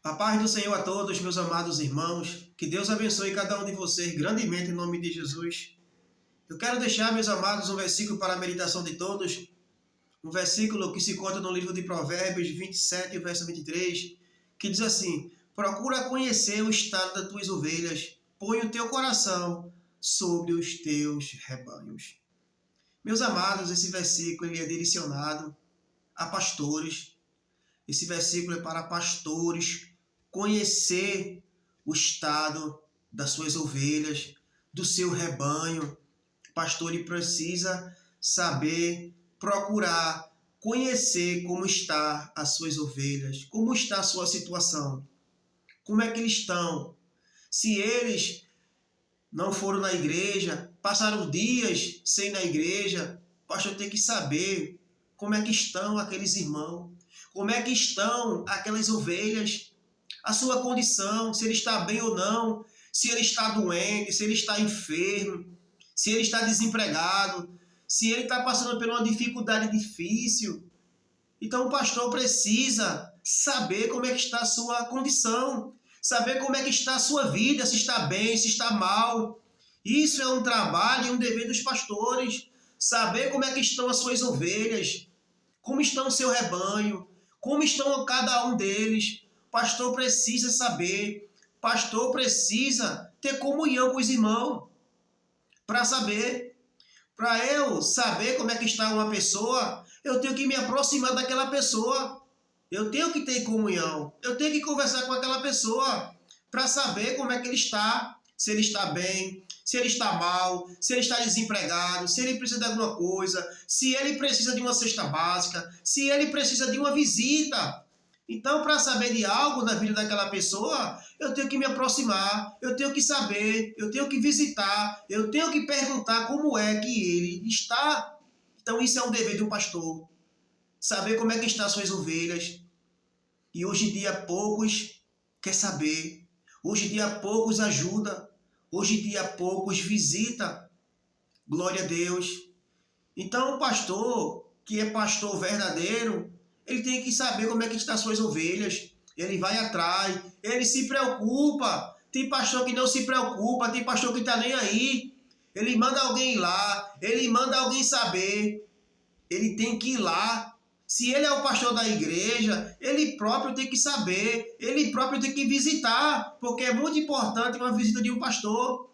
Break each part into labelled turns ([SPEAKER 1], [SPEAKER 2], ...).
[SPEAKER 1] A paz do Senhor a todos, meus amados irmãos. Que Deus abençoe cada um de vocês grandemente em nome de Jesus. Eu quero deixar, meus amados, um versículo para a meditação de todos. Um versículo que se conta no livro de Provérbios 27, verso 23, que diz assim: procura conhecer o estado das tuas ovelhas, põe o teu coração sobre os teus rebanhos. Meus amados, esse versículo ele é direcionado a pastores. Esse versículo é para pastores conhecer o estado das suas ovelhas, do seu rebanho. O pastor ele precisa saber, procurar, conhecer como está as suas ovelhas, como está a sua situação, como é que eles estão. Se eles não foram na igreja, passaram dias sem ir na igreja, o pastor tem que saber como é que estão aqueles irmãos, como é que estão aquelas ovelhas, a sua condição, se ele está bem ou não, se ele está doente, se ele está enfermo, se ele está desempregado, se ele está passando por uma dificuldade difícil. Então o pastor precisa saber como é que está a sua condição, saber como é que está a sua vida, se está bem, se está mal. Isso é um trabalho e um dever dos pastores, saber como é que estão as suas ovelhas, como estão o seu rebanho, como estão cada um deles. O pastor precisa saber, o pastor precisa ter comunhão com os irmãos para saber. Para eu saber como é que está uma pessoa, eu tenho que me aproximar daquela pessoa. Eu tenho que ter comunhão. Eu tenho que conversar com aquela pessoa para saber como é que ele está. Se ele está bem, se ele está mal, se ele está desempregado, se ele precisa de alguma coisa, se ele precisa de uma cesta básica, se ele precisa de uma visita. Então, para saber de algo na vida daquela pessoa, eu tenho que me aproximar, eu tenho que saber, eu tenho que visitar, eu tenho que perguntar como é que ele está. Então, isso é um dever de um pastor. Saber como é que estão as suas ovelhas. E hoje em dia poucos quer saber. Hoje em dia poucos ajuda. Hoje em dia poucos visita. Glória a Deus. Então, o pastor, que é pastor verdadeiro, ele tem que saber como é que estão as suas ovelhas. Ele vai atrás, ele se preocupa. Tem pastor que não se preocupa, tem pastor que está nem aí. Ele manda alguém ir lá, ele manda alguém saber. Ele tem que ir lá. Se ele é o pastor da igreja, ele próprio tem que saber, ele próprio tem que visitar, porque é muito importante uma visita de um pastor.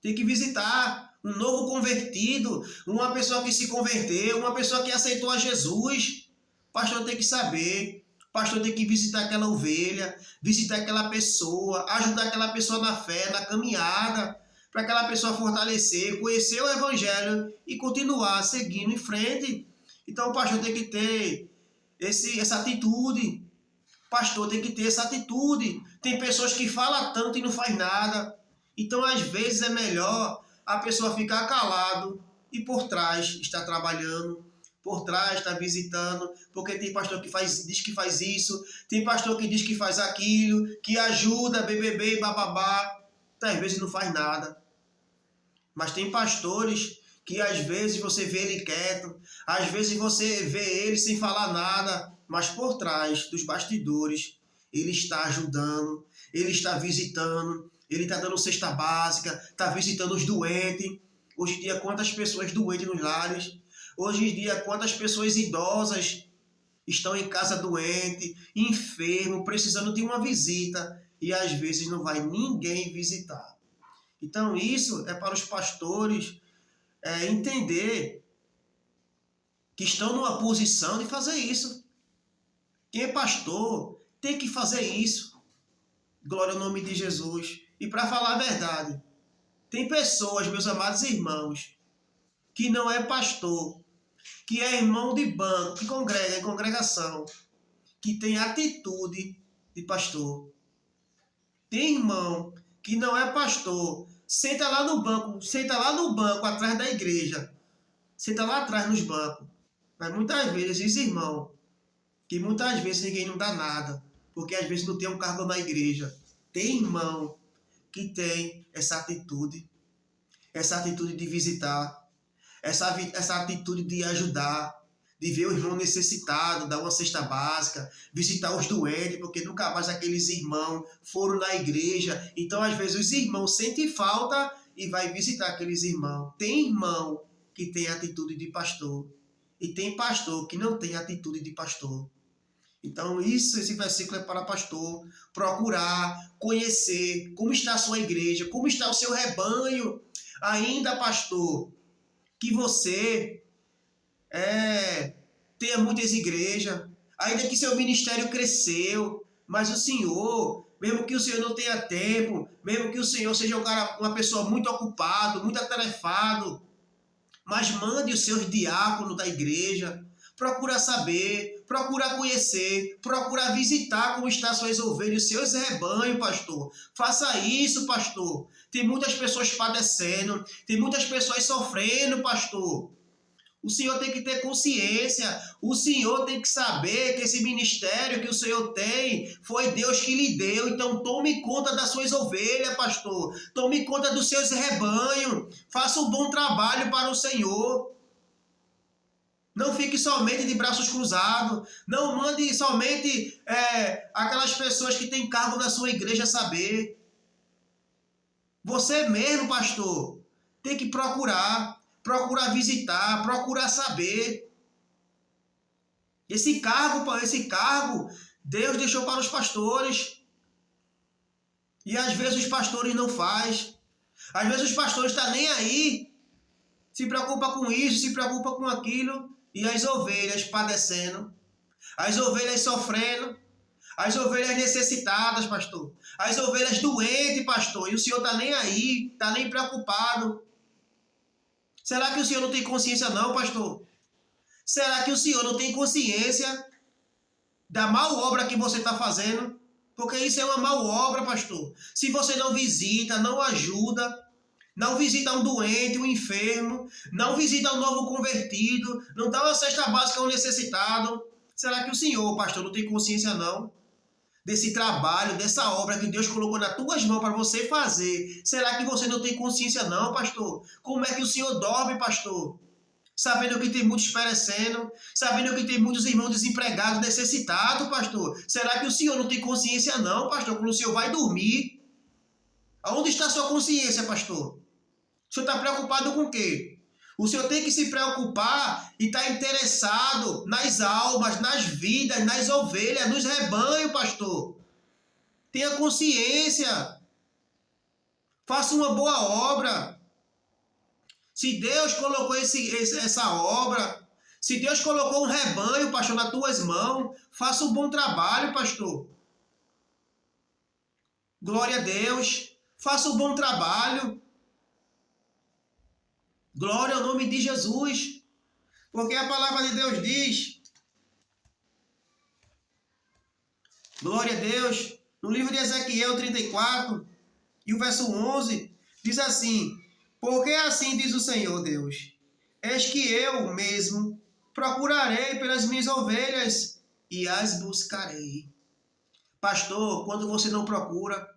[SPEAKER 1] Tem que visitar um novo convertido, uma pessoa que se converteu, uma pessoa que aceitou a Jesus. O pastor tem que saber, o pastor tem que visitar aquela ovelha, visitar aquela pessoa, ajudar aquela pessoa na fé, na caminhada, para aquela pessoa fortalecer, conhecer o evangelho e continuar seguindo em frente. Então o pastor tem que ter essa atitude. O pastor tem que ter essa atitude. Tem pessoas que falam tanto e não faz nada. Então às vezes é melhor a pessoa ficar calado e por trás está trabalhando, por trás está visitando, porque tem pastor que diz que faz isso, tem pastor que diz que faz aquilo, que ajuda, BBB, bababá. Então, às vezes não faz nada. Mas tem pastores que às vezes você vê ele quieto, às vezes você vê ele sem falar nada, mas por trás dos bastidores ele está ajudando, ele está visitando, ele está dando cesta básica, está visitando os doentes. Hoje em dia, quantas pessoas doentes nos lares? Hoje em dia, quantas pessoas idosas estão em casa doente, enfermo, precisando de uma visita e às vezes não vai ninguém visitar. Então isso é para os pastores entender que estão numa posição de fazer isso. Quem é pastor tem que fazer isso. Glória ao nome de Jesus. E para falar a verdade, tem pessoas, meus amados irmãos, que não é pastor, que é irmão de banco, que congrega em congregação, que tem atitude de pastor. Tem irmão que não é pastor, senta lá no banco atrás da igreja, senta lá atrás nos bancos. Mas muitas vezes esses irmãos, que muitas vezes ninguém não dá nada, porque às vezes não tem um cargo na igreja. Tem irmão que tem essa atitude de visitar, essa atitude de ajudar, de ver o irmão necessitado, dar uma cesta básica, visitar os doentes, porque nunca mais aqueles irmãos foram na igreja. Então, às vezes, os irmãos sentem falta e vai visitar aqueles irmãos. Tem irmão que tem atitude de pastor e tem pastor que não tem atitude de pastor. Então, esse versículo é para pastor procurar, conhecer como está a sua igreja, como está o seu rebanho. Ainda, pastor, que você tenha muitas igrejas, ainda que seu ministério cresceu, mas o Senhor, mesmo que o Senhor não tenha tempo, mesmo que o Senhor seja uma pessoa muito ocupada, muito atarefado, mas mande os seus diáconos da igreja, procura saber, procura conhecer, procura visitar como estão as suas ovelhas, os seus rebanhos, pastor. Faça isso, pastor. Tem muitas pessoas padecendo, tem muitas pessoas sofrendo, pastor. O Senhor tem que ter consciência, o Senhor tem que saber que esse ministério que o Senhor tem, foi Deus que lhe deu. Então tome conta das suas ovelhas, pastor. Tome conta dos seus rebanhos. Faça um bom trabalho para o Senhor. Não fique somente de braços cruzados. Não mande somente aquelas pessoas que têm cargo na sua igreja saber. Você mesmo, pastor, tem que procurar visitar, procurar saber. Esse cargo, Deus deixou para os pastores. E às vezes os pastores não fazem. Às vezes os pastores estão nem aí. Se preocupa com isso, se preocupa com aquilo. E as ovelhas padecendo. As ovelhas sofrendo. As ovelhas necessitadas, pastor. As ovelhas doentes, pastor. E o Senhor está nem aí, está nem preocupado. Será que o Senhor não tem consciência não, pastor? Será que o Senhor não tem consciência da mal obra que você está fazendo? Porque isso é uma mal obra, pastor. Se você não visita, não ajuda, não visita um doente, um enfermo, não visita um novo convertido, não dá uma cesta básica a um necessitado, será que o Senhor, pastor, não tem consciência não? Desse trabalho, dessa obra que Deus colocou nas tuas mãos para você fazer. Será que você não tem consciência não, pastor? Como é que o Senhor dorme, pastor? Sabendo que tem muitos perecendo, sabendo que tem muitos irmãos desempregados, necessitados, pastor. Será que o Senhor não tem consciência não, pastor, quando o Senhor vai dormir? Aonde está a sua consciência, pastor? O Senhor está preocupado com o quê? O Senhor tem que se preocupar e estar interessado nas almas, nas vidas, nas ovelhas, nos rebanhos, pastor. Tenha consciência. Faça uma boa obra. Se Deus colocou essa obra, se Deus colocou um rebanho, pastor, nas tuas mãos, faça um bom trabalho, pastor. Glória a Deus. Faça um bom trabalho. Glória ao nome de Jesus. Porque a palavra de Deus diz, glória a Deus, no livro de Ezequiel 34, e o verso 11, diz assim, porque assim diz o Senhor Deus, eis que eu mesmo procurarei pelas minhas ovelhas e as buscarei. Pastor, quando você não procura,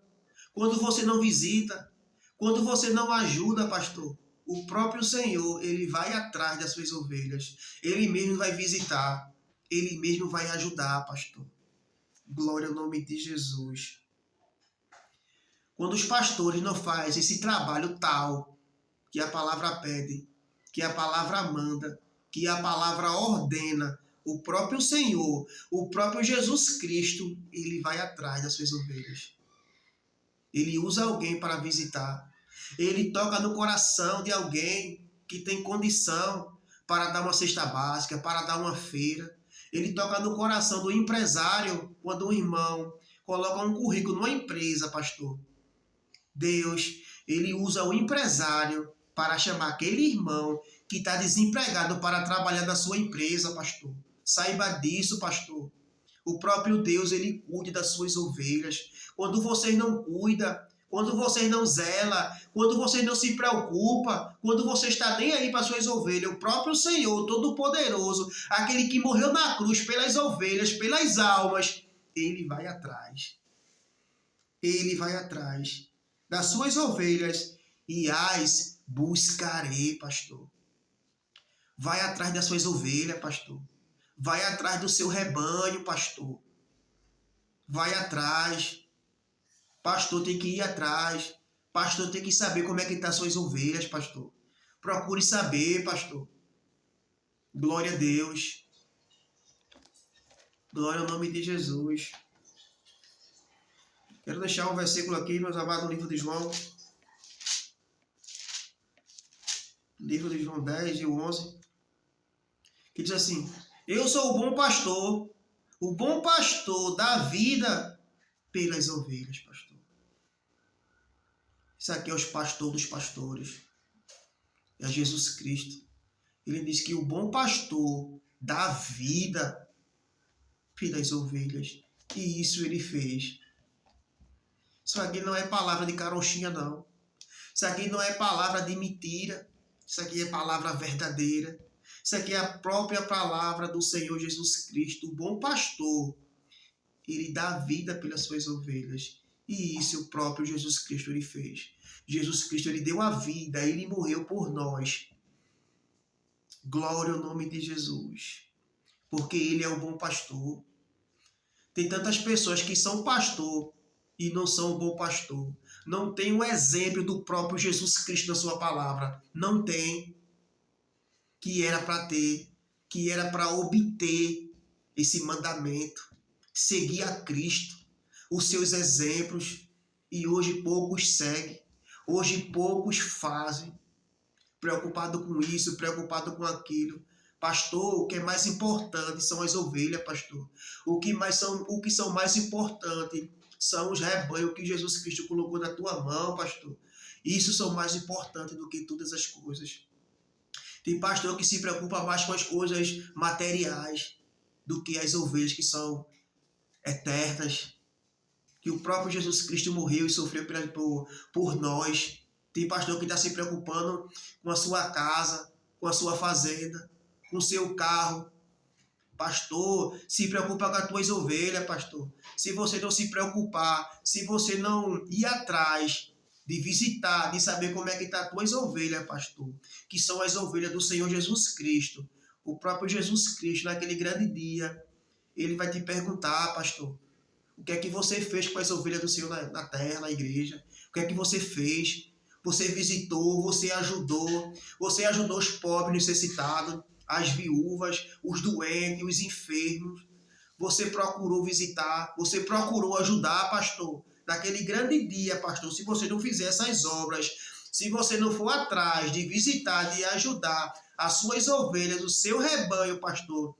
[SPEAKER 1] quando você não visita, quando você não ajuda, pastor, o próprio Senhor, ele vai atrás das suas ovelhas. Ele mesmo vai visitar. Ele mesmo vai ajudar, pastor. Glória ao nome de Jesus. Quando os pastores não fazem esse trabalho tal que a palavra pede, que a palavra manda, que a palavra ordena, o próprio Senhor, o próprio Jesus Cristo, ele vai atrás das suas ovelhas. Ele usa alguém para visitar. Ele toca no coração de alguém que tem condição para dar uma cesta básica, para dar uma feira. Ele toca no coração do empresário quando um irmão coloca um currículo numa empresa, pastor. Deus, ele usa o empresário para chamar aquele irmão que está desempregado para trabalhar na sua empresa, pastor. Saiba disso, pastor. O próprio Deus, ele cuida das suas ovelhas. Quando vocês não cuidam, quando vocês não zelam, quando vocês não se preocupam, quando você está nem aí para suas ovelhas, o próprio Senhor Todo-Poderoso, aquele que morreu na cruz pelas ovelhas, pelas almas, ele vai atrás. Ele vai atrás das suas ovelhas e as buscarei, pastor. Vai atrás das suas ovelhas, pastor. Vai atrás do seu rebanho, pastor. Vai atrás. Pastor tem que ir atrás. Pastor tem que saber como é que estão suas ovelhas, pastor. Procure saber, pastor. Glória a Deus. Glória ao nome de Jesus. Quero deixar um versículo aqui, meus amados, no livro de João. Livro de João 10 e 11. Que diz assim: eu sou o bom pastor dá vida pelas ovelhas, pastor. Isso aqui é os pastores dos pastores. É Jesus Cristo. Ele diz que o bom pastor dá vida pelas ovelhas. E isso ele fez. Isso aqui não é palavra de caronchinha, não. Isso aqui não é palavra de mentira. Isso aqui é palavra verdadeira. Isso aqui é a própria palavra do Senhor Jesus Cristo. O bom pastor, ele dá vida pelas suas ovelhas. E isso o próprio Jesus Cristo ele fez. Jesus Cristo ele deu a vida, ele morreu por nós. Glória ao nome de Jesus. Porque ele é o bom pastor. Tem tantas pessoas que são pastor e não são o bom pastor. Não tem o exemplo do próprio Jesus Cristo na sua palavra. Não tem. Que era para ter, que era para obter esse mandamento. Seguir a Cristo, os seus exemplos. E hoje poucos seguem. Hoje poucos fazem. Preocupado com isso, preocupado com aquilo. Pastor, o que é mais importante são as ovelhas, pastor. O que são mais importantes são os rebanhos que Jesus Cristo colocou na tua mão, pastor. Isso são mais importantes do que todas as coisas. Tem pastor que se preocupa mais com as coisas materiais do que as ovelhas que são eternas. Que o próprio Jesus Cristo morreu e sofreu por nós. Tem pastor que está se preocupando com a sua casa, com a sua fazenda, com o seu carro. Pastor, se preocupa com as tuas ovelhas, pastor. Se você não se preocupar, se você não ir atrás de visitar, de saber como é que estão as tuas ovelhas, pastor, que são as ovelhas do Senhor Jesus Cristo. O próprio Jesus Cristo, naquele grande dia, ele vai te perguntar, pastor, o que é que você fez com as ovelhas do Senhor na terra, na igreja? O que é que você fez? Você visitou, você ajudou os pobres necessitados, as viúvas, os doentes, os enfermos. Você procurou visitar, você procurou ajudar, pastor. Naquele grande dia, pastor, se você não fizer essas obras, se você não for atrás de visitar, de ajudar as suas ovelhas, o seu rebanho, pastor,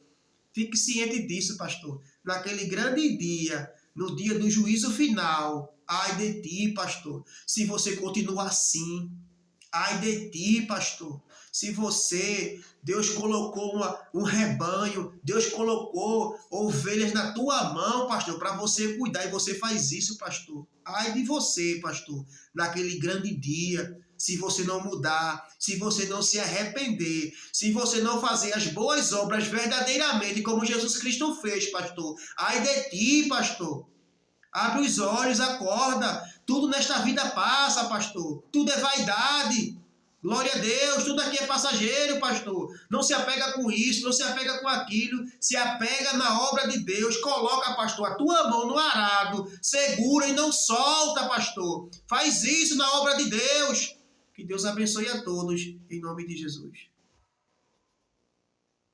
[SPEAKER 1] fique ciente disso, pastor. Naquele grande dia, no dia do juízo final, ai de ti, pastor, se você continuar assim. Ai de ti, pastor. Se Deus colocou um rebanho, Deus colocou ovelhas na tua mão, pastor, para você cuidar, e você faz isso, pastor. Ai de você, pastor, naquele grande dia, se você não mudar, se você não se arrepender, se você não fazer as boas obras verdadeiramente, como Jesus Cristo fez, pastor. Ai de ti, pastor. Abre os olhos, acorda. Tudo nesta vida passa, pastor. Tudo é vaidade. Glória a Deus. Tudo aqui é passageiro, pastor. Não se apega com isso, não se apega com aquilo. Se apega na obra de Deus. Coloca, pastor, a tua mão no arado. Segura e não solta, pastor. Faz isso na obra de Deus. Que Deus abençoe a todos, em nome de Jesus.